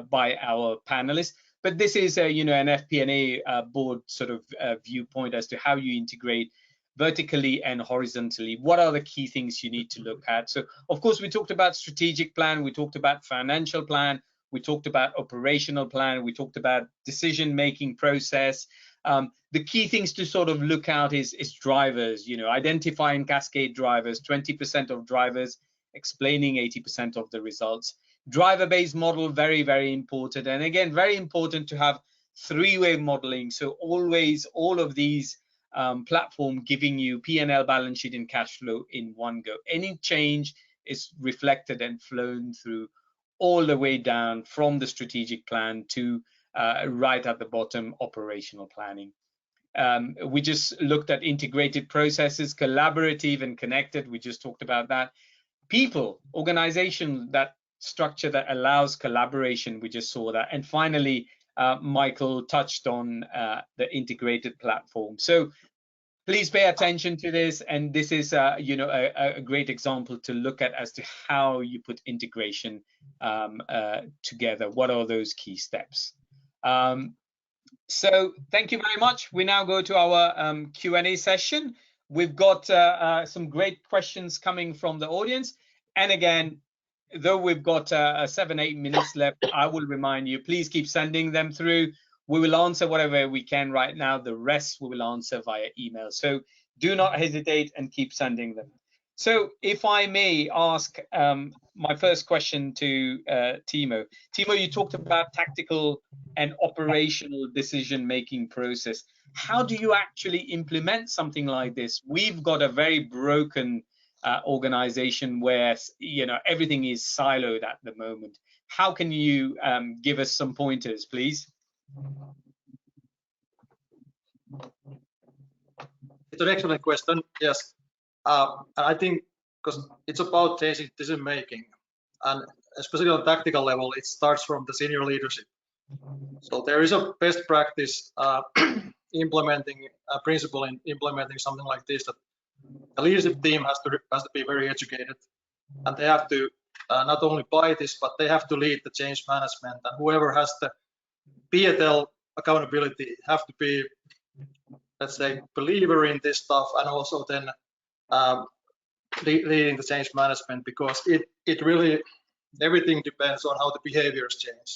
by our panelists, but this is an FP&A board sort of viewpoint as to how you integrate vertically and horizontally. What are the key things you need to look at? So of course we talked about strategic plan, we talked about financial plan, we talked about operational plan, we talked about decision-making process. The key things to sort of look out is drivers, identifying cascade drivers, 20% of drivers explaining 80% of the results. Driver-based model, very, very important. And again, very important to have three-way modeling. So always all of these platform giving you P&L, balance sheet, and cash flow in one go. Any change is reflected and flown through all the way down from the strategic plan to right at the bottom, operational planning. We just looked at integrated processes, collaborative and connected. We just talked about that. People, organization, that structure that allows collaboration, we just saw that. And finally, Michael touched on the integrated platform. So please pay attention to this, and this is a great example to look at as to how you put integration together. What are those key steps? So thank you very much. We now go to our Q&A session. We've got some great questions coming from the audience, and again, though we've got 7-8 minutes left, I will remind you, please keep sending them through. We will answer whatever we can right now. The rest we will answer via email. So do not hesitate and keep sending them. So if I may ask my first question to Timo. Timo, you talked about tactical and operational decision-making process. How do you actually implement something like this? We've got a very broken organization where everything is siloed at the moment. How can you give us some pointers, please? It's an excellent question. Yes, and I think because it's about changing decision making, and especially on tactical level, it starts from the senior leadership. So there is a best practice implementing a principle in implementing something like this, that the leadership team has to be very educated, and they have to not only buy this, but they have to lead the change management, and whoever has the P&L accountability have to be, let's say, believer in this stuff, and also then leading the change management, because it really, everything depends on how the behaviors change.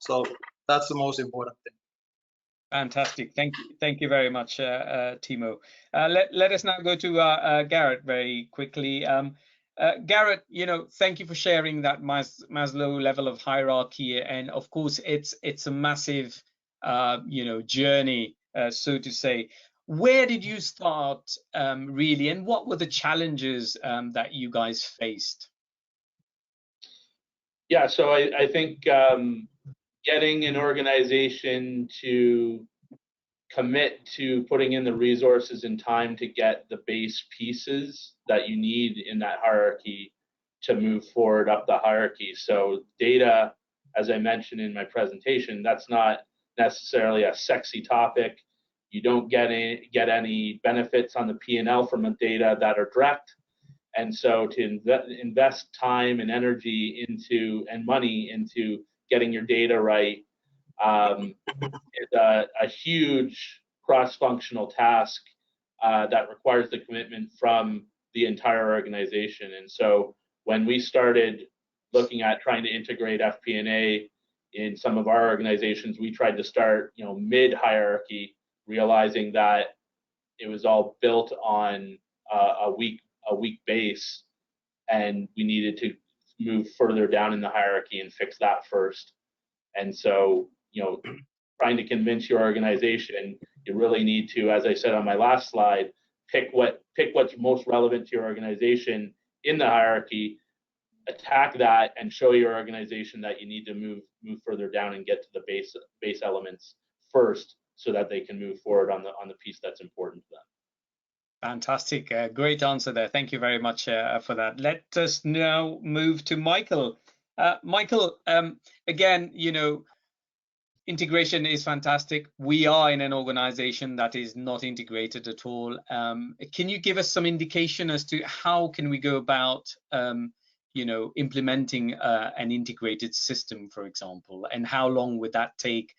So that's the most important thing. Fantastic. Thank you very much, Timo. Let us now go to Garrett very quickly. Garrett, thank you for sharing that Maslow level of hierarchy, and of course it's a massive journey, so to say. Where did you start really, and what were the challenges that you guys faced? Yeah, so I think getting an organization to commit to putting in the resources and time to get the base pieces that you need in that hierarchy to move forward up the hierarchy. So data as I mentioned in my presentation, that's not necessarily a sexy topic. You don't get any benefits on the P&L from the data that are direct. And so to invest time and energy into and money into getting your data right is a huge cross-functional task that requires the commitment from the entire organization. And so when we started looking at trying to integrate FP&A in some of our organizations, we tried to start, mid-hierarchy, realizing that it was all built on a weak base, and we needed to move further down in the hierarchy and fix that first. And so, trying to convince your organization, you really need to, as I said on my last slide, pick what's most relevant to your organization in the hierarchy, attack that, and show your organization that you need to move further down and get to the base elements first, so that they can move forward on the piece that's important to them. Fantastic, great answer there. Thank you very much for that. Let us now move to Michael. Michael, again, integration is fantastic. We are in an organization that is not integrated at all. Can you give us some indication as to how can we go about implementing an integrated system, for example, and how long would that take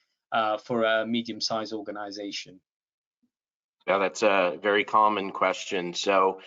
for a medium-sized organization? Yeah, that's a very common question. So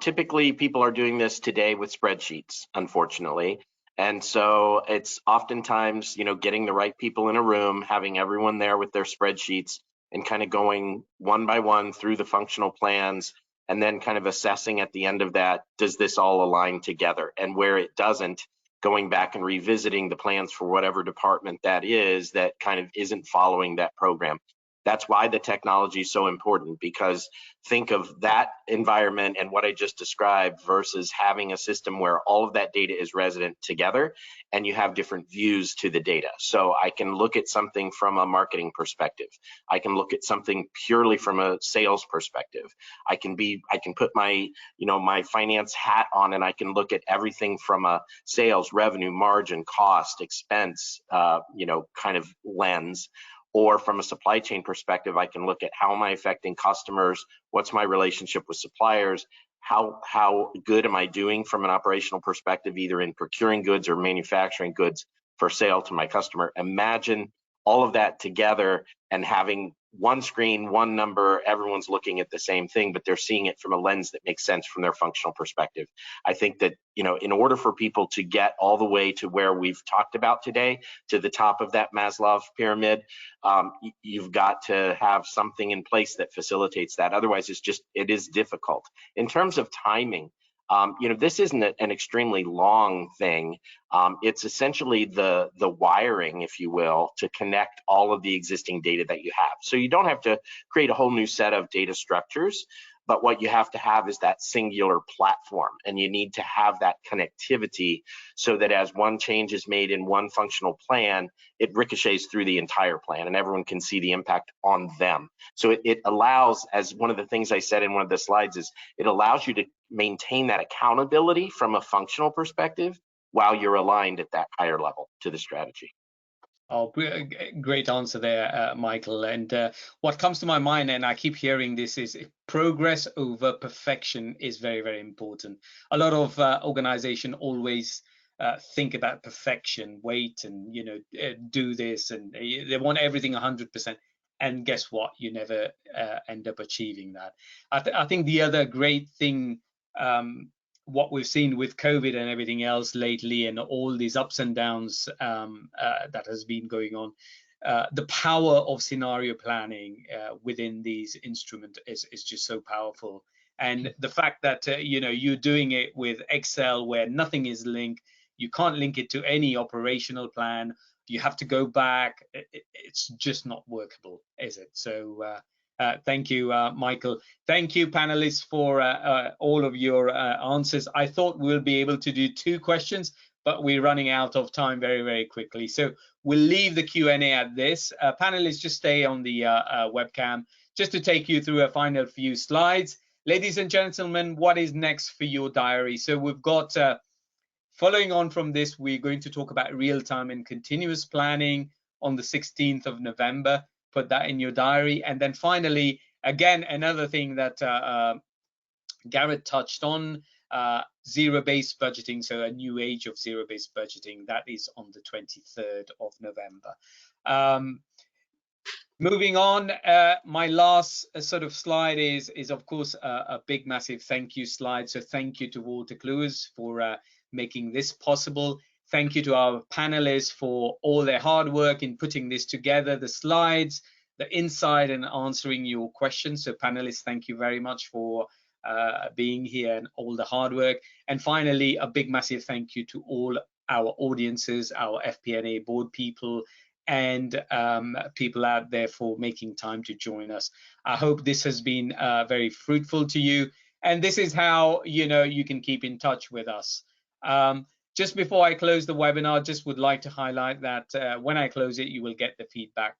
typically people are doing this today with spreadsheets, unfortunately. And so it's oftentimes, getting the right people in a room, having everyone there with their spreadsheets, and kind of going one by one through the functional plans, and then kind of assessing at the end of that, does this all align together? And where it doesn't, going back and revisiting the plans for whatever department that is that kind of isn't following that program. That's why the technology is so important, because think of that environment and what I just described versus having a system where all of that data is resident together and you have different views to the data. So I can look at something from a marketing perspective. I can look at something purely from a sales perspective. I can put my, my finance hat on, and I can look at everything from a sales, revenue, margin, cost, expense, kind of lens. Or from a supply chain perspective, I can look at how am I affecting customers, what's my relationship with suppliers, how good am I doing from an operational perspective, either in procuring goods or manufacturing goods for sale to my customer. Imagine all of that together and having one screen, one number, everyone's looking at the same thing, but they're seeing it from a lens that makes sense from their functional perspective. I think that, in order for people to get all the way to where we've talked about today, to the top of that Maslow pyramid, you've got to have something in place that facilitates that. Otherwise, it is difficult. In terms of timing, this isn't an extremely long thing. It's essentially the wiring, if you will, to connect all of the existing data that you have. So you don't have to create a whole new set of data structures, but what you have to have is that singular platform, and you need to have that connectivity so that as one change is made in one functional plan, it ricochets through the entire plan and everyone can see the impact on them. So it allows, as one of the things I said in one of the slides, is it allows you to maintain that accountability from a functional perspective while you're aligned at that higher level to the strategy. Oh, great answer there, Michael. And what comes to my mind, and I keep hearing this, is progress over perfection is very, very important. A lot of organizations always think about perfection, wait and do this, and they want everything 100%. And guess what? You never end up achieving that. I think the other great thing, what we've seen with COVID and everything else lately, and all these ups and downs that has been going on, the power of scenario planning within these instruments is just so powerful. And the fact that you're doing it with Excel, where nothing is linked, you can't link it to any operational plan. You have to go back. It's just not workable, is it? So thank you, Michael. Thank you, panelists, for all of your answers. I thought we'll be able to do 2 questions, but we're running out of time very, very quickly. So we'll leave the Q&A at this. Panelists, just stay on the webcam just to take you through a final few slides. Ladies and gentlemen, what is next for your diary? So we've got Following on from this, we're going to talk about real-time and continuous planning on the 16th of November. Put that in your diary. And then finally, again, another thing that Garrett touched on, zero-based budgeting, so a new age of zero-based budgeting. That is on the 23rd of November. Moving on, my last sort of slide is of course a big, massive thank you slide. So thank you to Wolters Kluwer for making this possible. Thank you to our panelists for all their hard work in putting this together, the slides, the insight, and answering your questions. So panelists, thank you very much for being here and all the hard work. And finally, a big, massive thank you to all our audiences, our FP&A board people, and people out there for making time to join us. I hope this has been very fruitful to you, and this is how you can keep in touch with us. Just before I close the webinar, just would like to highlight that when I close it, you will get the feedback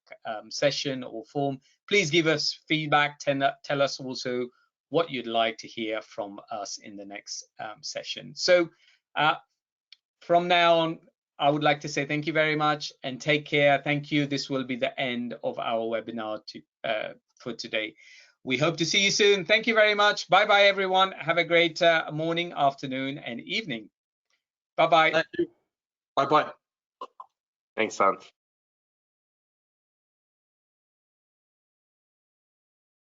session or form. Please give us feedback, tell us also what you'd like to hear from us in the next session. So from now on, I would like to say thank you very much and take care. Thank you. This will be the end of our webinar for today. We hope to see you soon. Thank you very much. Bye-bye, everyone. Have a great morning, afternoon, and evening. Bye-bye. Thank you. Bye-bye. Thanks, Hans.